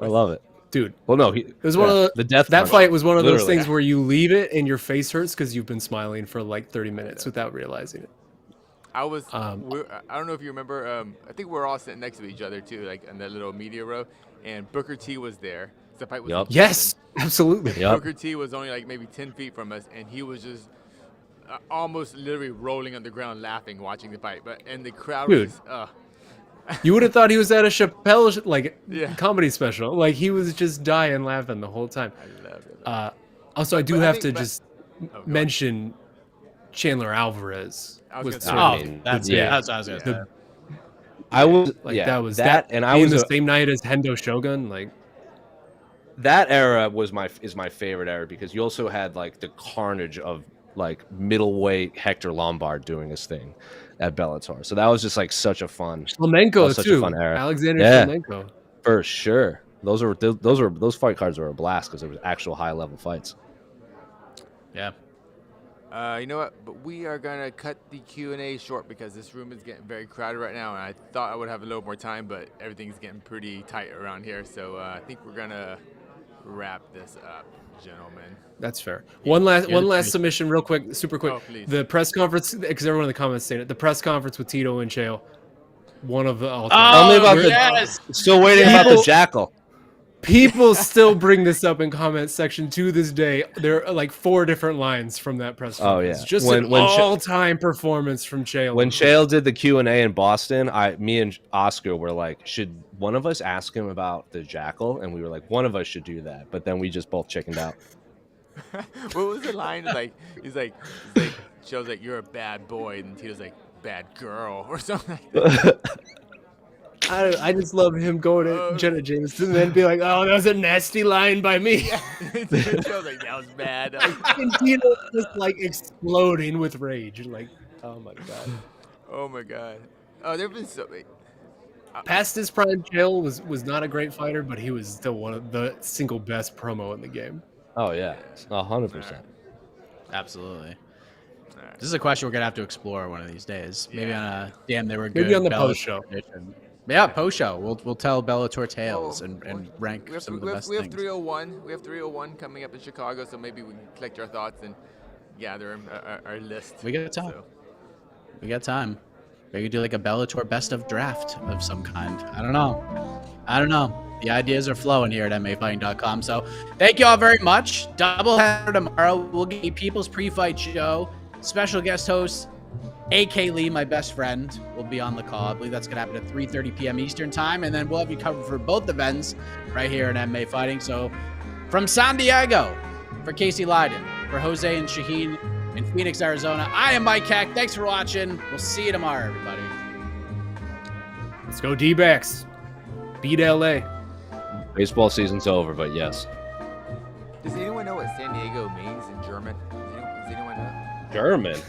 S4: I love it.
S3: Dude,
S4: Well, no,
S3: it was one of
S4: the death
S3: that
S4: punch.
S3: fight was one of those
S4: Literally.
S3: things where you leave it and your face hurts because you've been smiling for like 30 minutes without realizing it.
S1: I was.
S3: Um,
S1: I don't know if you remember. I think we were all sitting next to each other too, like in that little media row, and Booker T was there. The fight was.
S4: Yup.
S1: in
S3: Yes,
S1: Houston.
S3: absolutely.
S4: Yep.
S1: Booker T was only like maybe 10 feet from us, and he was just almost literally rolling on the ground laughing watching the fight. And the crowd
S3: Dude.
S1: was.
S3: You would have thought he was at a Chappelle
S1: Yeah.
S3: comedy special. Like he was just dying laughing the whole time.
S1: I love it.
S3: Also, I do
S1: but I
S3: have
S1: think
S3: to
S1: ba-
S3: just
S1: Oh, go on.
S3: mention Chandler Alvarez
S1: I was
S3: was
S1: gonna
S3: sort
S1: say-
S3: of
S2: Oh, that's
S3: the big-
S2: that's what I was gonna say.
S3: the-
S4: I was
S3: like
S4: yeah,
S3: that was
S4: that, and I
S3: being
S4: was
S3: the same night as Hendo Shogun. Like
S4: that era was my favorite era because you also had like the carnage of like middleweight Hector Lombard doing his thing at Bellator. So that was just like such a fun, that
S3: Flamenco
S4: was such a
S3: too.
S4: fun era.
S3: Alexander
S4: Yeah.
S3: Flamenco.
S4: For sure. Those fight cards were a blast because there was actual high level fights.
S2: Yeah.
S1: You know what? But we are gonna cut the Q&A short because this room is getting very crowded right now, and I thought I would have a little more time, but everything's getting pretty tight around here. So I think we're gonna wrap this up, gentlemen.
S3: That's fair. One last
S2: please.
S3: submission, real quick, super quick.
S1: Oh, please.
S3: The press conference, because everyone in the comments saying it. The press conference with Tito and Chael, one of the all-time.
S4: Tell me about
S2: Oh,
S4: the-
S2: yes.
S4: Still waiting about the
S3: People-
S4: Jackal.
S3: People still bring this up in comment section to this day. There are like 4 different lines from that press
S4: Oh,
S3: conference.
S4: yeah.
S3: Just
S4: When
S3: an
S4: Cha-
S3: all-time performance from Chael.
S4: When Chael did the Q&A in Boston, me and Oscar were like, should one of us ask him about the Jackal? And we were like, one of us should do that. But then we just both chickened out.
S1: What was the line? Like he's like Joe's like, "You're a bad boy," and Tito's like, "Bad girl," or something like that.
S3: I just love him going to Jenna Jameson and then be like, "Oh, that was a nasty line by me."
S1: Joe's like, "That was bad."
S3: And Tito just like exploding with rage. Like, oh my god.
S1: Oh my god. Oh, there've been so many.
S3: Past his prime, Chael was not a great fighter, but he was still one of the single best promo in the game.
S4: Oh, yeah. 100%.
S2: Absolutely. This is a question we're gonna have to explore one of these days. Maybe on a damn they were good.
S3: Maybe on the
S2: Bellator
S3: post show.
S2: edition. Yeah, post show. We'll tell Bellator tales
S1: Oh,
S2: and rank
S1: we have,
S2: some of
S1: we
S2: the
S1: have,
S2: best
S1: we have
S2: things.
S1: 301. We have 301 coming up in Chicago, so maybe we can collect our thoughts and gather our list.
S2: We got time.
S1: So,
S2: We got time. We could do like a Bellator best of draft of some kind. I don't know. The ideas are flowing here at mafighting.com. So thank you all very much. Doubleheader tomorrow. We'll get you People's Pre-Fight Show. Special guest host, A.K. Lee, my best friend, will be on the call. I believe that's going to happen at 3:30 p.m. Eastern time. And then we'll have you covered for both events right here at MMA Fighting. So from San Diego, for Casey Leydon, for Jose and Shaheen in Phoenix, Arizona, I am Mike Heck. Thanks for watching. We'll see you tomorrow, everybody.
S3: Let's go D-backs. Beat LA.
S4: Baseball season's over, but yes.
S1: does anyone know what San Diego means in German? Does anyone know?
S4: German.